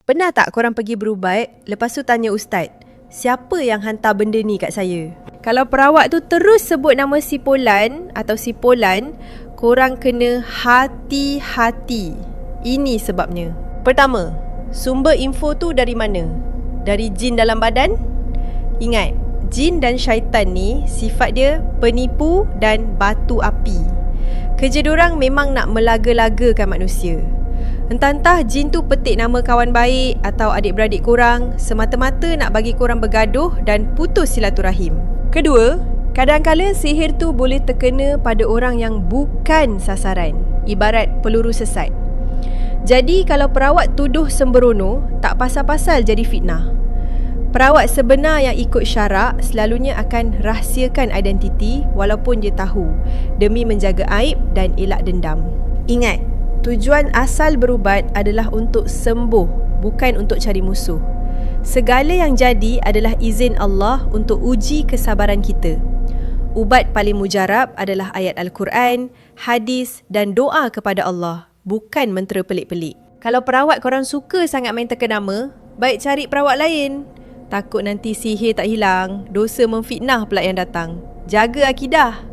Pernah tak korang pergi berubat, lepas tu tanya ustaz, siapa yang hantar benda ni kat saya? Kalau perawat tu terus sebut nama si Polan atau si Polan, korang kena hati-hati. Ini sebabnya. Pertama, sumber info tu dari mana? Dari jin dalam badan? Ingat, jin dan syaitan ni sifat dia penipu dan batu api. Kerja diorang memang nak melaga-lagakan manusia. Entah-entah jin tu petik nama kawan baik atau adik-beradik korang semata-mata nak bagi korang bergaduh dan putus silaturahim. Kedua, kadang-kala sihir tu boleh terkena pada orang yang bukan sasaran, ibarat peluru sesat. Jadi kalau perawat tuduh sembrono, tak pasal-pasal jadi fitnah. Perawat sebenar yang ikut syarak selalunya akan rahsiakan identiti walaupun dia tahu, demi menjaga aib dan elak dendam. Ingat, tujuan asal berubat adalah untuk sembuh, bukan untuk cari musuh. Segala yang jadi adalah izin Allah untuk uji kesabaran kita. Ubat paling mujarab adalah ayat Al-Quran, hadis dan doa kepada Allah, bukan mentera pelik-pelik. Kalau perawat korang suka sangat main teka nama, baik cari perawat lain. Takut nanti sihir tak hilang, dosa memfitnah pula yang datang. Jaga akidah.